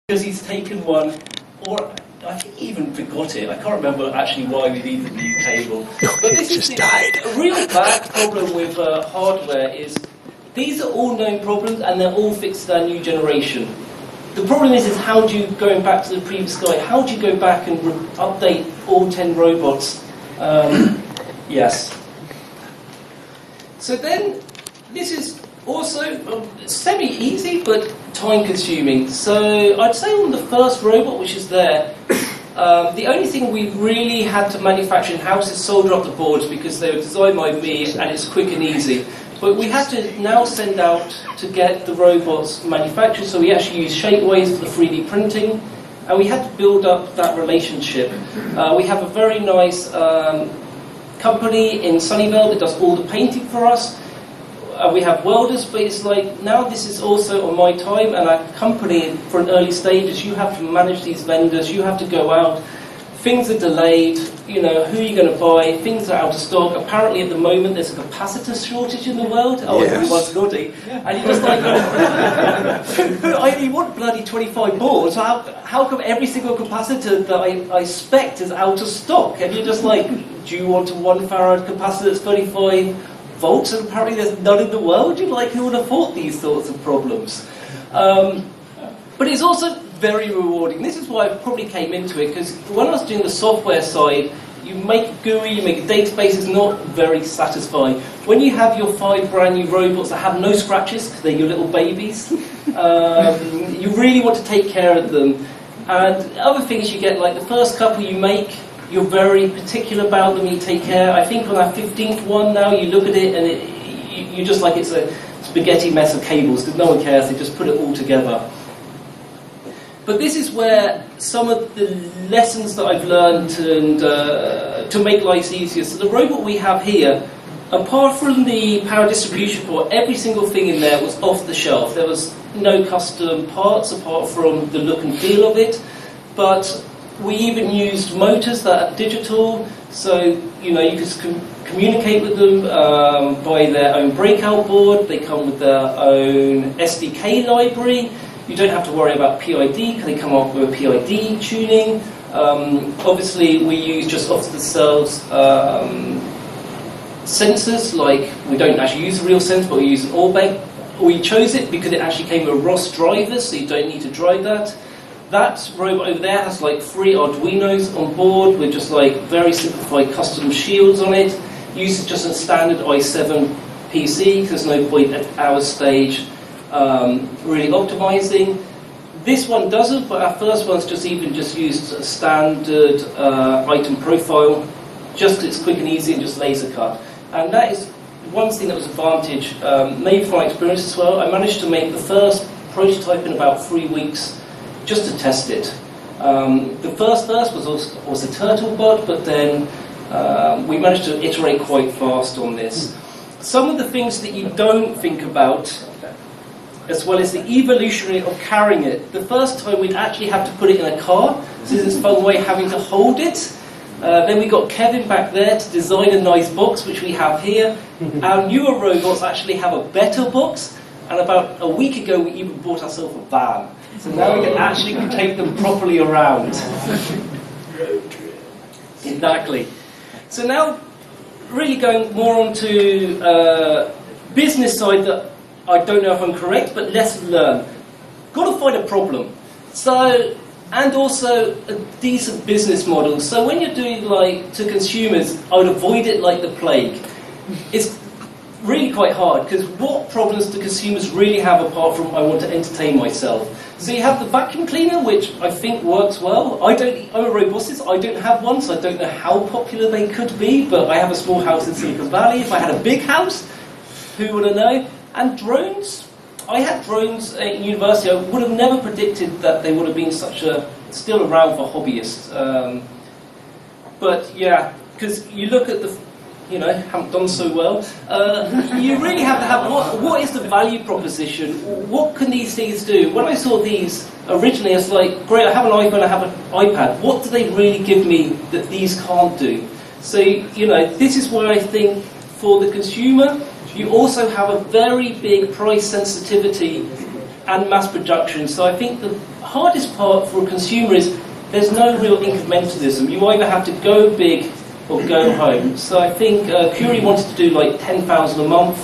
because he's taken one, or I think he even forgot it. I can't remember actually why we needed the new cable. But this just died. A real bad problem with hardware is these are all known problems and they're all fixed in our new generation. The problem is how do you, going back to the previous guy, how do you go back and update all 10 robots? Yes. So then, this is also semi-easy, but time-consuming. So I'd say on the first robot, which is there, the only thing we really had to manufacture in-house is solder up the boards because they were designed by me and it's quick and easy. But we had to now send out to get the robots manufactured, so we actually use shapeways for the 3D printing, and we had to build up that relationship. We have a very nice company in Sunnyvale that does all the painting for us. We have welders, but it's like, now this is also on my time, and our company, for an early stages, you have to manage these vendors, you have to go out, things are delayed, you know, who are you going to buy, things are out of stock. Apparently at the moment there's a capacitor shortage in the world. Oh, yes. Everyone's naughty. And you're just like, I only want bloody 25 boards, so how come every single capacitor that I spec is out of stock? And you're just like, do you want a 1 farad capacitor that's 35 volts? And apparently there's none in the world. You're like, who would have thought these sorts of problems? But it's also very rewarding. This is why I probably came into it, because when I was doing the software side, you make a GUI, you make a database, it's not very satisfying. When you have your 5 brand new robots that have no scratches, because they're your little babies, you really want to take care of them. And other things you get, like the first couple you make, you're very particular about them, you take care. I think on our 15th one now, you look at it and you just like it's a spaghetti mess of cables, because no one cares, they just put it all together. But this is where some of the lessons that I've learned and to make life easier. So the robot we have here, apart from the power distribution port, every single thing in there was off the shelf. There was no custom parts apart from the look and feel of it. But we even used motors that are digital, so you know you can communicate with them by their own breakout board. They come with their own SDK library. You don't have to worry about PID, because they come up with a PID tuning. Obviously, we use just off-the-shelf sensors, like we don't actually use a real sensor, but we use an Orbeg. We chose it because it actually came with ROS drivers, so you don't need to drive that. That robot over there has like 3 Arduinos on board with just like very simplified custom shields on it. Uses just a standard i7 PC, because there's no point at our stage really optimizing. This one doesn't, but our first one's just used a standard item profile, just it's quick and easy and just laser cut. And that is one thing that was an advantage, maybe from my experience as well. I managed to make the first prototype in about 3 weeks just to test it. The first was a turtle bot, but then we managed to iterate quite fast on this. Some of the things that you don't think about, as well as the evolutionary of carrying it. The first time we'd actually have to put it in a car, so this is a fun way having to hold it. Then we got Kevin back there to design a nice box, which we have here. Our newer robots actually have a better box, and about a week ago we even bought ourselves a van. So now we can actually take them properly around. Exactly. So now, really going more onto business side that I don't know if I'm correct, but lesson learned. Got to find a problem. So, and also a decent business model. So when you're doing like to consumers, I would avoid it like the plague. It's really quite hard, because what problems do consumers really have apart from I want to entertain myself? So you have the vacuum cleaner, which I think works well. I'm a roboticist, I don't have one, so I don't know how popular they could be, but I have a small house in Silicon Valley. If I had a big house, who would I know? And drones, I had drones at university. I would have never predicted that they would have been still around for hobbyists. But yeah, because you look at the, haven't done so well. You really have to have, what is the value proposition? What can these things do? When I saw these originally, it's like, great, I have an iPhone, I have an iPad. What do they really give me that these can't do? So, this is where I think for the consumer, you also have a very big price sensitivity and mass production. So I think the hardest part for a consumer is there's no real incrementalism. You either have to go big or go home. So I think Curie wanted to do like 10,000 a month.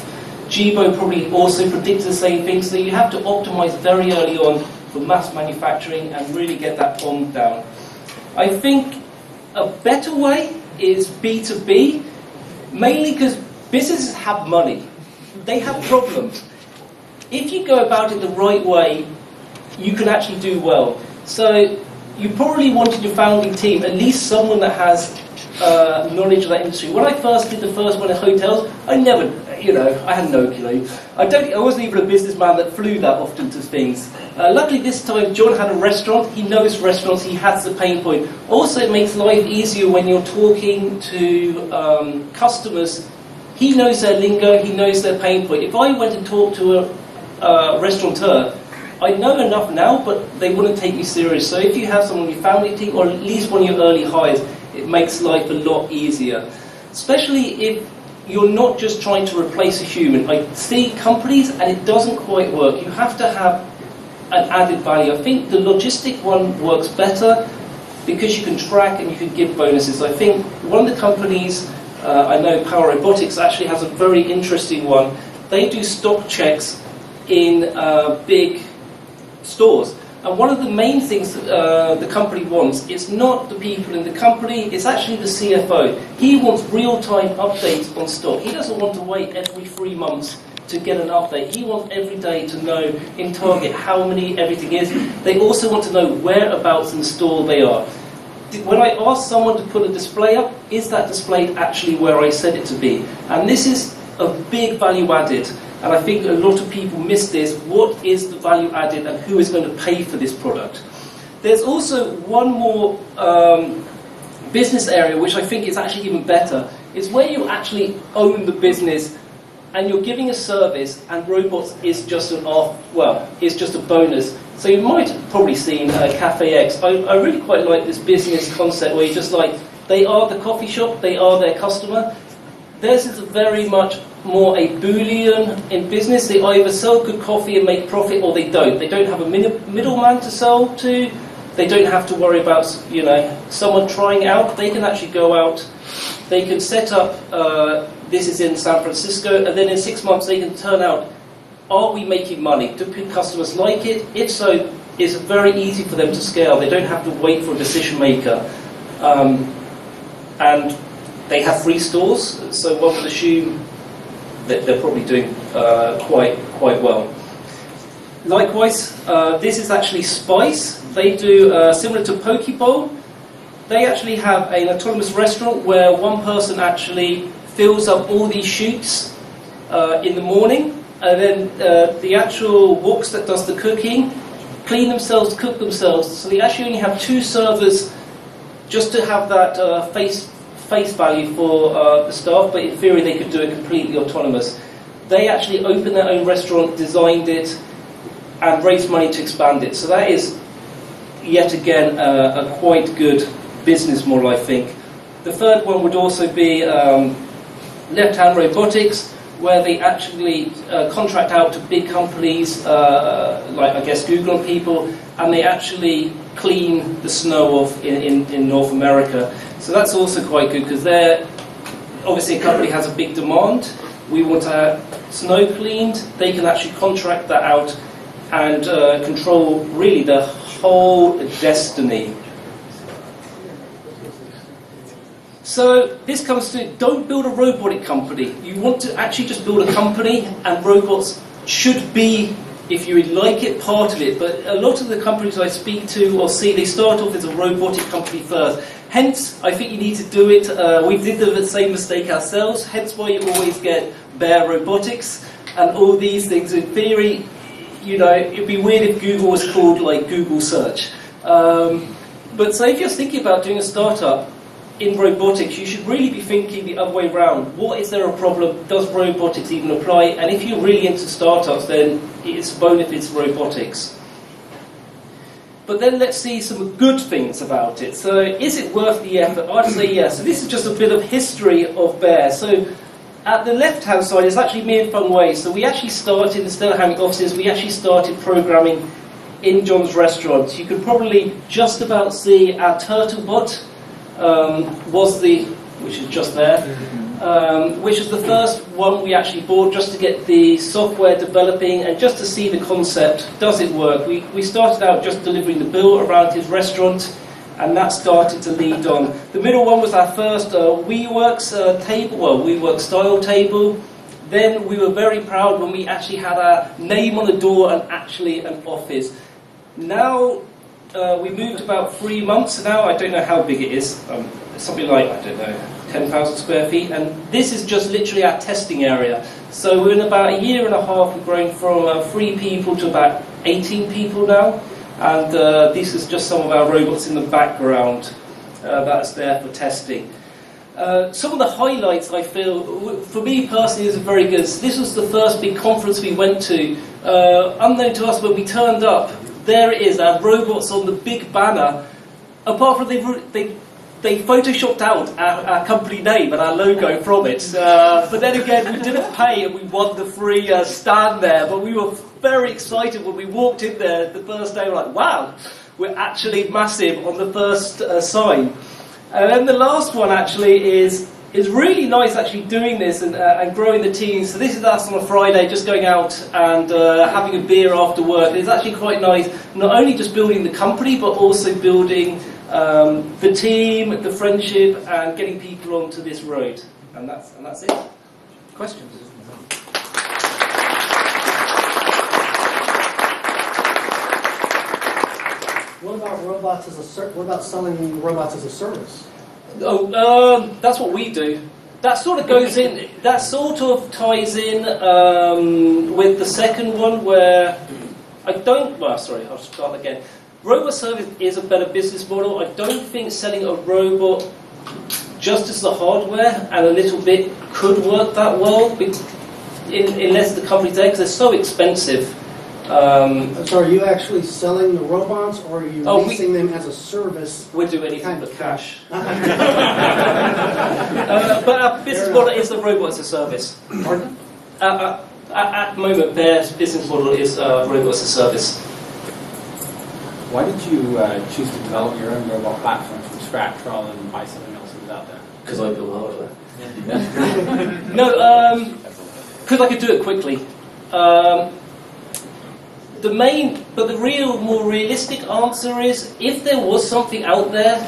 Jibo probably also predicted the same thing. So you have to optimize very early on for mass manufacturing and really get that bomb down. I think a better way is B2B, mainly because businesses have money. They have problems. If you go about it the right way, you can actually do well. So you probably wanted your founding team, at least someone that has knowledge of that industry. When I first did the first one in hotels, I never, I had no clue. I wasn't even a businessman that flew that often to things. Luckily this time, John had a restaurant. He knows restaurants. He has the pain point. Also, it makes life easier when you're talking to customers. He knows their lingo. He knows their pain point. If I went and talked to a restaurateur, I know enough now, but they wouldn't take me serious. So if you have someone in your family team, or at least one of your early hires, it makes life a lot easier. Especially if you're not just trying to replace a human. I see companies, and it doesn't quite work. You have to have an added value. I think the logistic one works better because you can track and you can give bonuses. I think one of the companies, I know Bear Robotics actually has a very interesting one. They do stock checks in big stores. And one of the main things the company wants is not the people in the company, it's actually the CFO. He wants real-time updates on stock. He doesn't want to wait every 3 months to get an update. He wants every day to know in Target how many everything is. They also want to know whereabouts in the store they are. When I ask someone to put a display up, is that displayed actually where I said it to be? And this is a big value added. And I think a lot of people miss this. What is the value added and who is going to pay for this product? There's also one more business area which I think is actually even better. It's where you actually own the business and you're giving a service, and robots is just is just a bonus. So you might have probably seen Cafe X. I really quite like this business concept where you just they are the coffee shop, they are their customer. Theirs is very much more a Boolean in business. They either sell good coffee and make profit, or they don't. They don't have a middleman to sell to. They don't have to worry about someone trying out. They can actually go out. They can set up. This is in San Francisco, and then in 6 months they can turn out. Are we making money? Do customers like it? If so, it's very easy for them to scale. They don't have to wait for a decision maker, and they have free stores. So one would assume that they're probably doing quite well. Likewise, this is actually Spice. They do similar to Poke Bowl. They actually have an autonomous restaurant where one person actually fills up all these chutes in the morning, and then the actual wok that does the cooking clean themselves, cook themselves. So they actually only have 2 servers just to have that face value for the staff, but in theory they could do it completely autonomous. They actually opened their own restaurant, designed it, and raised money to expand it. So that is, yet again, a quite good business model, I think. The third one would also be Left Hand Robotics, where they actually contract out to big companies, like I guess Google and people, and they actually clean the snow off in North America. So that's also quite good, because they're obviously a company has a big demand. We want to have snow cleaned. They can actually contract that out and control really the whole destiny. So this comes to, don't build a robotic company. You want to actually just build a company, and robots should be, if you would like it, part of it. But a lot of the companies I speak to or see, they start off as a robotic company first. Hence, I think you need to do it. We did the same mistake ourselves, hence why you always get Bear Robotics and all these things. In theory, it'd be weird if Google was called like Google Search. But so if you're thinking about doing a startup in robotics, you should really be thinking the other way around. What is there a problem? Does robotics even apply? And if you're really into startups, then it's bonus if it's robotics. But then let's see some good things about it. So is it worth the effort? I'd say yes. So this is just a bit of history of Bear. So at the left-hand side is actually me and Feng Wei. So we actually started, instead of having offices, we actually started programming in John's restaurant, you could probably just about see our Turtlebot, which is just there, which is the first one we actually bought just to get the software developing and just to see the concept. Does it work? We started out just delivering the bill around his restaurant, and that started to lead on. The middle one was our first WeWorks table, WeWorks style table. Then we were very proud when we actually had our name on the door and actually an office. Now we moved about 3 months now. I don't know how big it is. Something like, I don't know, 10,000 square feet. And this is just literally our testing area. So in about a year and a half, we've grown from 3 people to about 18 people now. And this is just some of our robots in the background that's there for testing. Some of the highlights I feel, for me personally, is very good. This was the first big conference we went to. Unknown to us, when we turned up, there it is, our robots on the big banner. Apart from they photoshopped out our company name and our logo from it. But then again, we didn't pay and we won the free stand there. But we were very excited when we walked in there the first day. We're like, wow, we're actually massive on the first sign. And then the last one actually is really nice actually doing this and growing the team. So this is us on a Friday just going out and having a beer after work. It's actually quite nice, not only just building the company but also building the team, the friendship and getting people onto this road. And that's it. Questions? What about selling robots as a service? Oh, that's what we do. That sort of goes in. That sort of ties in with the second one, where I don't. Well, sorry, I'll start again. Robot service is a better business model. I don't think selling a robot just as the hardware and a little bit could work that well, unless the company's there, because they're so expensive. So are you actually selling the robots, or are you leasing them as a service? We'll do anything but cash. But our business model is the robot as a service. Pardon? At the moment, Bear's business model is robot as a service. Why did you choose to develop your own robot platform from scratch rather than buy something else that was out there? Because I build hardware. No, because I could do it quickly. The real, more realistic answer is, if there was something out there,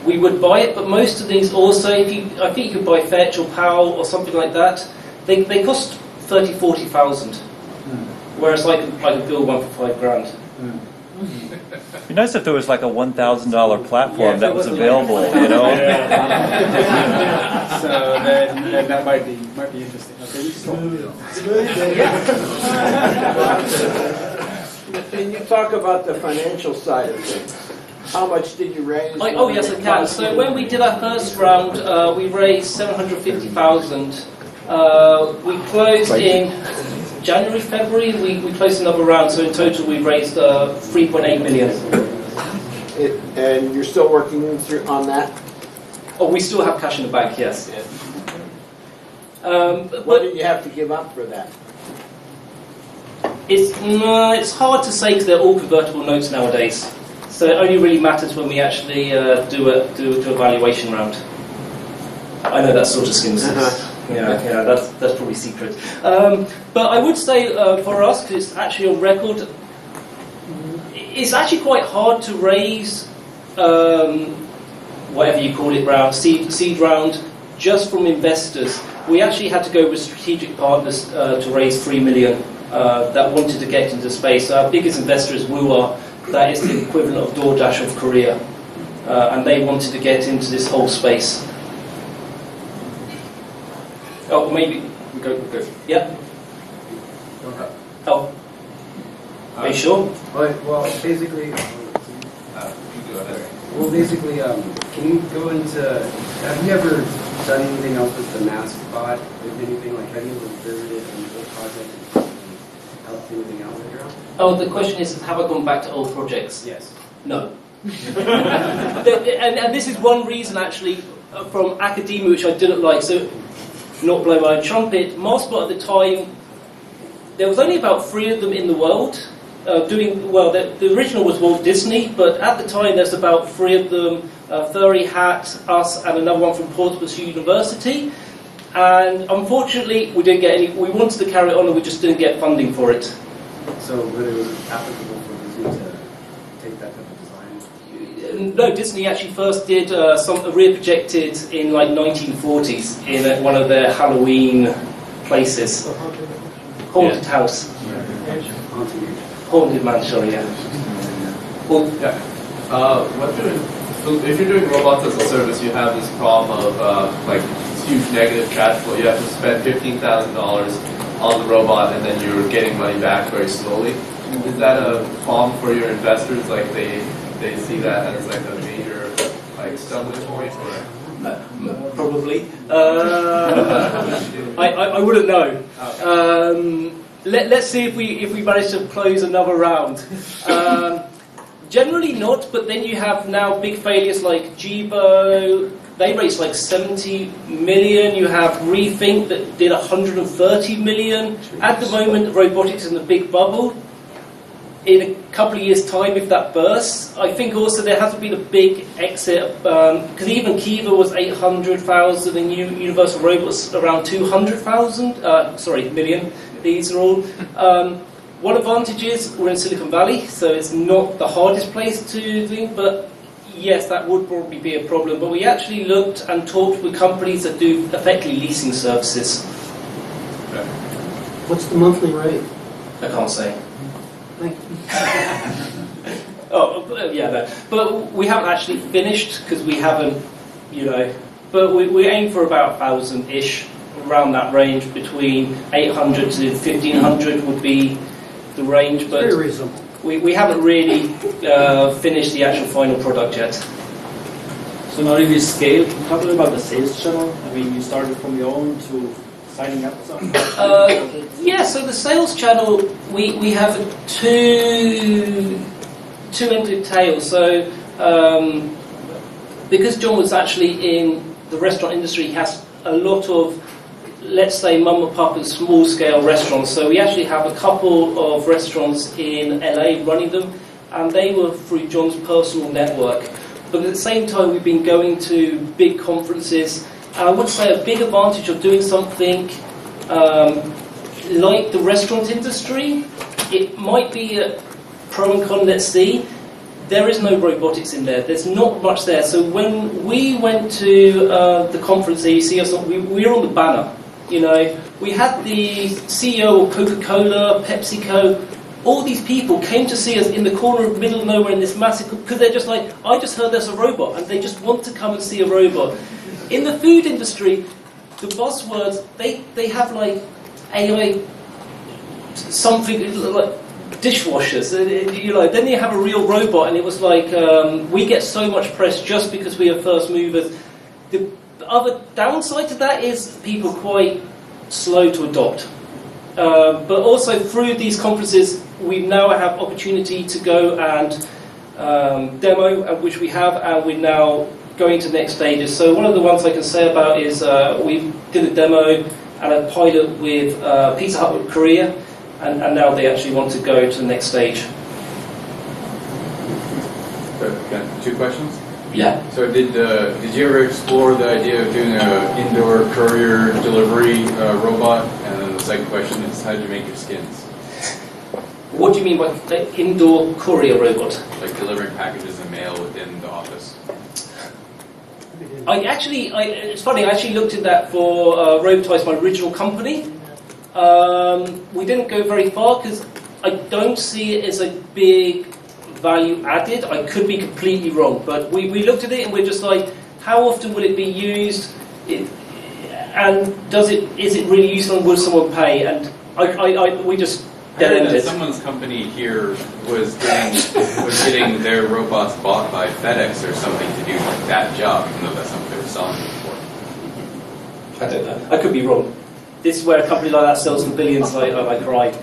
we would buy it. But most of these also, I think you could buy Fetch or Powell or something like that. They cost 30,000, 40,000, whereas I could build one for $5,000. It'd be nice if there was like a $1,000 platform that was available, you know. So then that might be interesting. Okay, Can you talk about the financial side of things? How much did you raise? Oh yes, I can. So when we did our first round, we raised 750,000. We closed in January, February. We closed another round. So in total, we raised 3.8 million. And you're still working on that? Oh, we still have cash in the bank. Yes. What did you have to give up for that? It's hard to say because they're all convertible notes nowadays. So it only really matters when we actually do a valuation round. I know that sort of skims. Yeah, that's probably secret. But I would say for us, because it's actually on record, it's actually quite hard to raise whatever you call it round, seed round, just from investors. We actually had to go with strategic partners to raise 3 million that wanted to get into space. So our biggest investor is Woo-Ah. That is the equivalent of DoorDash of Korea. And they wanted to get into this whole space. Oh, maybe. Go. Yeah? Oh. Are you sure? Well, basically, can you go into, have you ever done anything else with the mask bot? With anything, like, have you ever visited an old project and helped anything out later on? Oh, the question is, have I gone back to old projects? Yes. No. and this is one reason, actually, from academia, which I didn't like. So, not blow my own trumpet, Maskbot at the time, there was only about 3 of them in the world, doing well. The original was Walt Disney, but at the time there's about 3 of them: Furry Hat, us, and another one from Portsmouth University. And unfortunately, we didn't get any. We wanted to carry it on, and we just didn't get funding for it. So, would it be applicable for Disney to take that type of design? No, Disney actually first did some rear projected in like 1940s in one of their Halloween places. Haunted house. Haunted mansion, yeah. Well, so if you're doing robots as a service, you have this problem of like huge negative cash flow. You have to spend $15,000 on the robot, and then you're getting money back very slowly. Is that a problem for your investors? Like they see that as like a major like stumbling point, or? Probably. I wouldn't know. Let's see if we manage to close another round. Generally not, but then you have now big failures like Jibo. They raised like 70 million. You have Rethink that did 130 million. At the moment, robotics is in a big bubble. In a couple of years' time, if that bursts, I think also there hasn't been a big exit, because even Kiva was 800,000 and Universal Robots around 200,000, million. These are all. One advantage is we're in Silicon Valley, so it's not the hardest place to do, but yes, that would probably be a problem. But we actually looked and talked with companies that do effectively leasing services. Okay. What's the monthly rate? I can't say. Thank you. No. But we haven't actually finished because we haven't, But we aim for about 1,000-ish, around that range. Between 800 to 1,500 would be the range. But very reasonable. We haven't really finished the actual final product yet. So now if you scale, talk a little about the sales channel. I mean, you started from your own to signing up something? So the sales channel, we have two ended tails. So because John was actually in the restaurant industry, he has a lot of, let's say, mum and pop and small scale restaurants. So we actually have a couple of restaurants in LA running them, and they were through John's personal network. But at the same time, we've been going to big conferences. And I would say a big advantage of doing something like the restaurant industry, it might be a pro and con, let's see. There is no robotics in there. There's not much there. So when we went to the conference there, you see us, we were on the banner. We had the CEO of Coca-Cola, PepsiCo. All these people came to see us in the corner of middle of nowhere in this massive, because they're just like, I just heard there's a robot, and they just want to come and see a robot. In the food industry, the buzzwords, they have like AI, something like dishwashers. Then you have a real robot, and it was like, we get so much press just because we are first movers. The other downside to that is people are quite slow to adopt. But also through these conferences, we now have opportunity to go and demo, which we have, and we're now going to the next stages. So one of the ones I can say about is we did a demo and a pilot with Pizza Hut with Korea, and now they actually want to go to the next stage. Okay. 2 questions? Yeah. So did you ever explore the idea of doing an indoor courier delivery robot? And then the second question is, how did you make your skins? What do you mean by indoor courier robot? Like delivering packages and mail within the office. It's funny, I actually looked at that for Robotics, my original company. We didn't go very far because I don't see it as a big value added. I could be completely wrong, but we looked at it and we're just like, how often will it be used? And is it really useful, and will someone pay? And we just dead-ended it. Someone's company here was getting their robots bought by FedEx or something to do that job, even though that's something they were selling before. I don't know. I could be wrong. This is where a company like that sells in billions. I cried.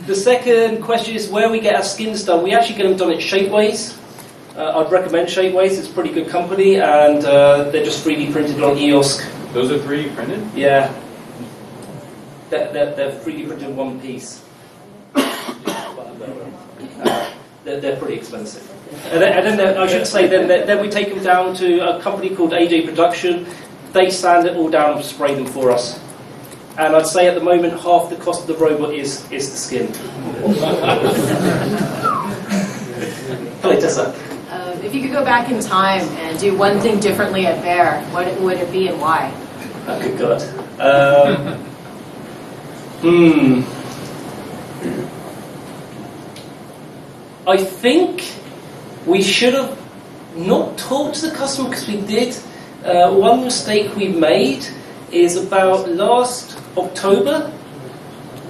The second question is where we get our skins done. We actually get them done at Shapeways. I'd recommend Shapeways. It's a pretty good company, and they're just 3D printed on EOSC. Those are 3D printed? Yeah. They're 3D printed in one piece. They're pretty expensive. And then I should say, then we take them down to a company called AJ Production. They sand it all down and spray them for us. And I'd say at the moment, half the cost of the robot is the skin. If you could go back in time and do one thing differently at Bear, what would it be and why? Oh, good God. I think we should have not talked to the customer, because we did. One mistake we made is about last October,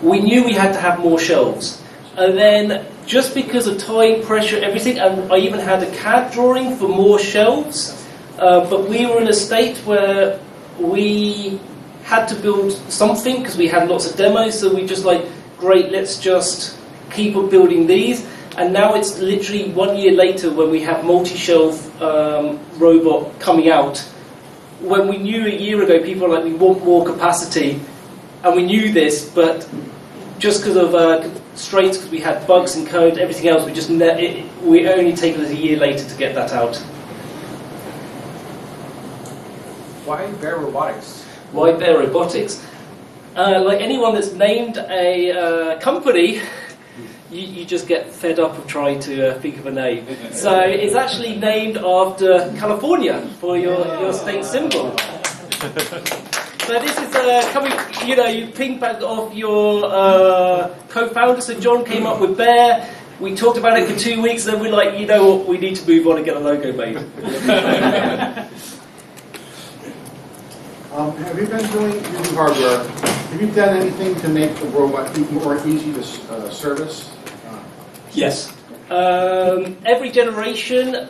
we knew we had to have more shelves. And then, just because of time, pressure, everything, and I even had a CAD drawing for more shelves, but we were in a state where we had to build something because we had lots of demos, so we just like, great, let's just keep on building these. And now it's literally 1 year later when we have multi-shelf robot coming out. When we knew a year ago, people were like, we want more capacity, and we knew this, but just because of constraints, because we had bugs in code, everything else, we only take it a year later to get that out. Why Bear Robotics? Why Bear Robotics? Like anyone that's named a company, you just get fed up of trying to think of a name. So it's actually named after California for your state symbol. So this is coming, you ping back off your co-founder. So John came up with Bear. We talked about it for 2 weeks, and then we're like, you know what, we need to move on and get a logo made. Have you been doing using hardware? Have you done anything to make the robot more easy to service? Yes. Every generation,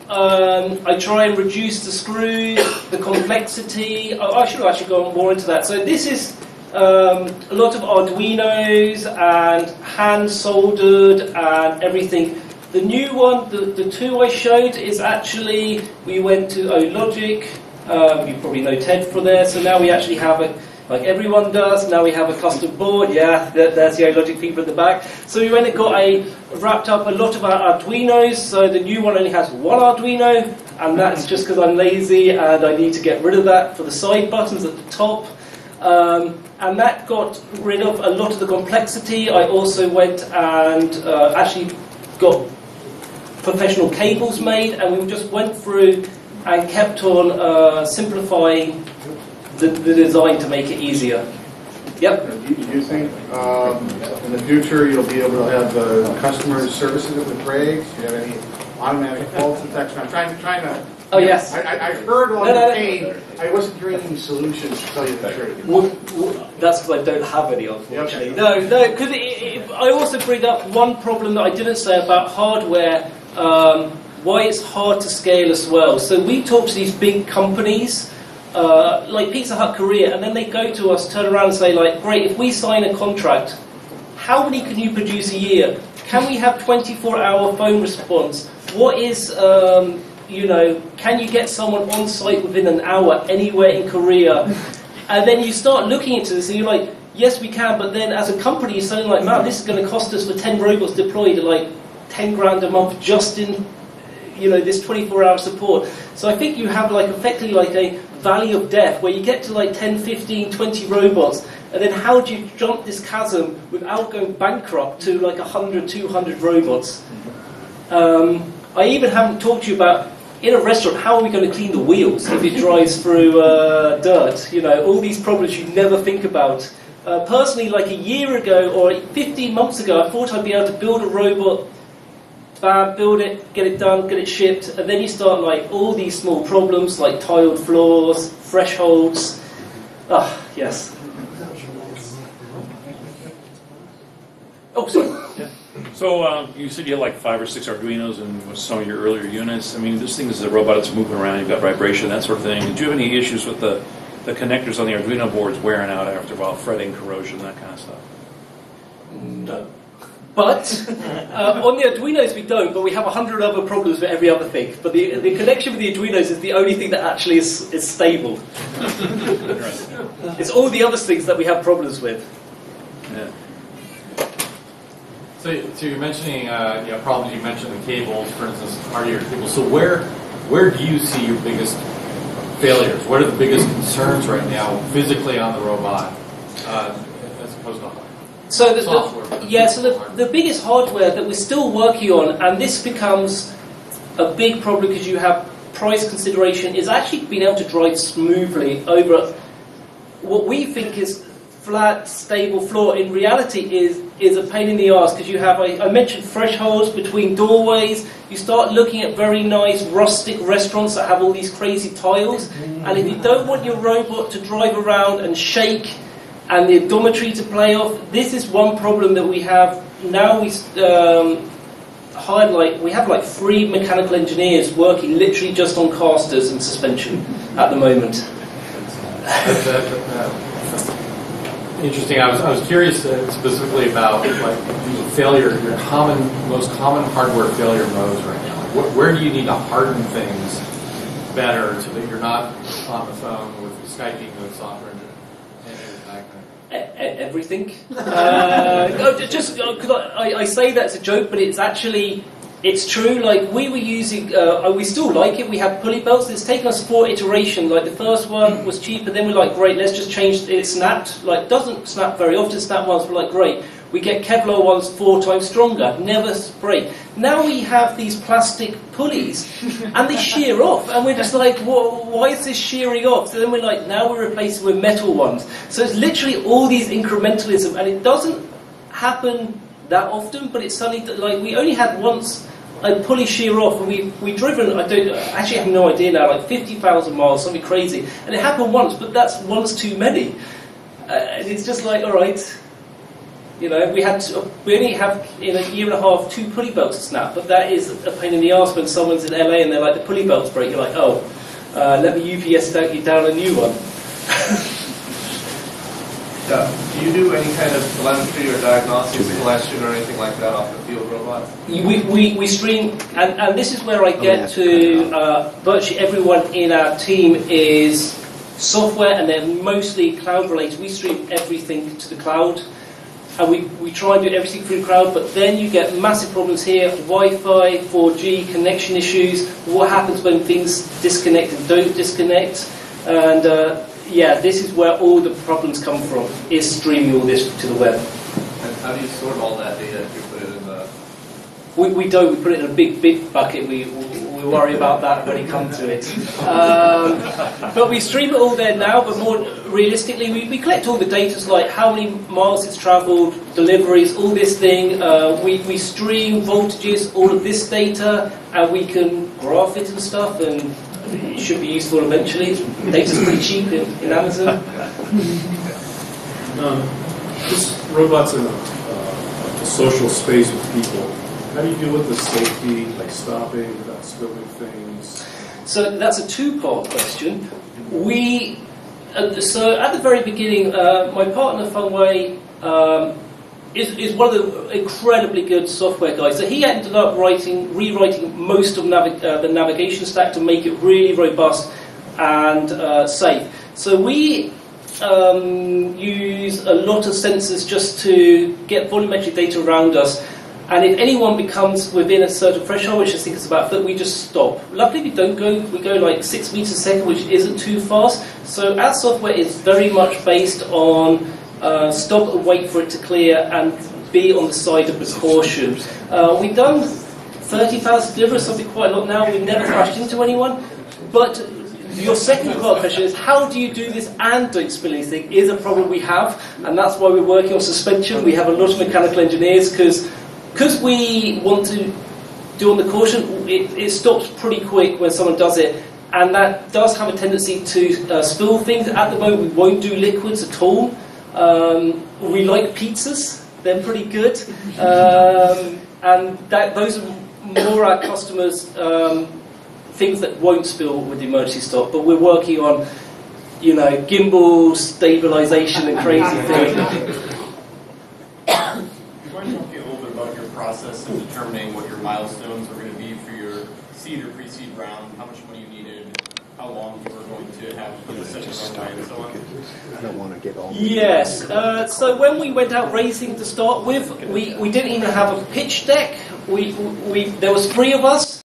I try and reduce the screws, the complexity. I should actually go more into that. So this is a lot of Arduinos and hand soldered and everything. The new one, the two I showed, is actually, we went to Logic. You probably know Ted for there. So now we actually have a, like everyone does, now we have a custom board. Yeah, there's the Logic people at the back. So we went and wrapped up a lot of our Arduinos. So the new one only has one Arduino, and that's just because I'm lazy and I need to get rid of that for the side buttons at the top. And that got rid of a lot of the complexity. I also went and actually got professional cables made, and we just went through and kept on simplifying the design to make it easier. Yep. Do you think in the future you'll be able to have customer services with breaks? Do you have any automatic fault detection? I'm trying to. Oh yes. I heard all the pain. I wasn't hearing any solutions to tell you the truth. That's because I don't have any, unfortunately. Okay. No, because I also bring up one problem that I didn't say about hardware. Why it's hard to scale as well. So we talk to these big companies, like Pizza Hut Korea, and then they go to us, turn around and say, like, great, if we sign a contract, how many can you produce a year? Can we have 24-hour phone response? What is, can you get someone on site within an hour anywhere in Korea? And then you start looking into this and you're like, yes, we can, but then as a company, you're saying like, man, this is going to cost us for 10 robots deployed at like 10 grand a month just in this 24-hour support. So I think you have like effectively like a valley of death where you get to like 10, 15, 20 robots, and then how do you jump this chasm without going bankrupt to like 100, 200 robots? I even haven't talked to you about, in a restaurant, how are we going to clean the wheels if it drives through dirt? All these problems you never think about. Personally, like a year ago or 15 months ago, I thought I'd be able to build a robot, build it, get it done, get it shipped, and then you start like all these small problems like tiled floors, thresholds. Yes. Oh, sorry. Yeah. So you said you had like 5 or 6 Arduinos and some of your earlier units. I mean, this thing is a robot that's moving around, you've got vibration, that sort of thing. Did you have any issues with the connectors on the Arduino boards wearing out after a while, fretting, corrosion, that kind of stuff? No. But on the Arduinos we don't, but we have 100 other problems with every other thing. But the connection with the Arduinos is the only thing that actually is stable. It's all the other things that we have problems with. Yeah. So you're mentioning problems. You mentioned the cables, for instance, RDR cables. So where do you see your biggest failures? What are the biggest concerns right now physically on the robot, as opposed to software? So the biggest hardware that we're still working on, and this becomes a big problem because you have price consideration, is actually being able to drive smoothly over what we think is flat, stable floor. In reality is a pain in the arse because you have, I mentioned thresholds between doorways. You start looking at very nice rustic restaurants that have all these crazy tiles, and if you don't want your robot to drive around and shake and the odometry to play off, this is one problem that we have. Now we we have like 3 mechanical engineers working literally just on casters and suspension at the moment. Interesting. I was curious specifically about like failure, your most common hardware failure modes right now. Like, where do you need to harden things better so that you're not on the phone with Skyping with software engineers? Everything. I say that as a joke, but it's true. Like we were using, we still like it. We have pulley belts. It's taken us 4 iterations. Like the first one was cheaper. Then we're like, great, let's just change. It snapped. Like doesn't snap very often. Snap ones. We're like, great. We get Kevlar ones 4 times stronger. Never break. Now we have these plastic pulleys, and they shear off. And we're just like, why is this shearing off? So then we're like, now we're replacing with metal ones. So it's literally all these incrementalism, and it doesn't happen that often. But it's suddenly like we only had once a pulley shear off, and we've driven, I actually have no idea now, like 50,000 miles, something crazy. And it happened once, but that's once too many. And it's just like, all right, we only have in a year and a half 2 pulley belts to snap, but that is a pain in the arse when someone's in LA and they're like, the pulley belts break. You're like, oh, let me UPS you down a new one. Do you do any kind of telemetry or diagnostics collection or anything like that off the field robots? We stream, and this is where I get to virtually everyone in our team is software, and they're mostly cloud related. We stream everything to the cloud, and we try and do everything through the cloud, but then you get massive problems here, Wi-Fi, 4G, connection issues, what happens when things disconnect and don't disconnect, and this is where all the problems come from, is streaming all this to the web. And how do you sort all that data if you put it in the... We don't. We put it in a big bucket. We worry about that when it comes to it. But we stream it all there now, but more realistically, we collect all the data, so like how many miles it's travelled, deliveries, all this thing. We stream voltages, all of this data, and we can graph it and stuff, and it should be useful eventually. Data's pretty cheap in Amazon. This robot's in a social space with people. How do you deal with the safety, like stopping without spilling things? So that's a 2-part question. So at the very beginning, my partner Fengwei is one of the incredibly good software guys. So he ended up rewriting most of the navigation stack to make it really robust and safe. So we use a lot of sensors just to get volumetric data around us. And if anyone becomes within a certain threshold, which I think is about 30, we just stop. Luckily, we don't go. We go like 6 meters a second, which isn't too fast. So our software is very much based on stop and wait for it to clear and be on the side of precaution. We've done 30,000 deliveries, something quite a lot now. We've never crashed into anyone. But your second part of the question is, how do you do this and don't spill anything, is a problem we have. And that's why we're working on suspension. We have a lot of mechanical engineers because we want to do on the caution, it stops pretty quick when someone does it, and that does have a tendency to spill things. At the moment, we won't do liquids at all. We like pizzas; they're pretty good, and those are more our customers' things that won't spill with the emergency stop. But we're working on, gimbal stabilization and crazy things. Process of determining what your milestones are going to be for your seed or pre-seed round, how much money you needed, how long you were going to have such a runway and so on? I don't want to get all. Yes. So when we went out racing to start with, we didn't even have a pitch deck. There was 3 of us.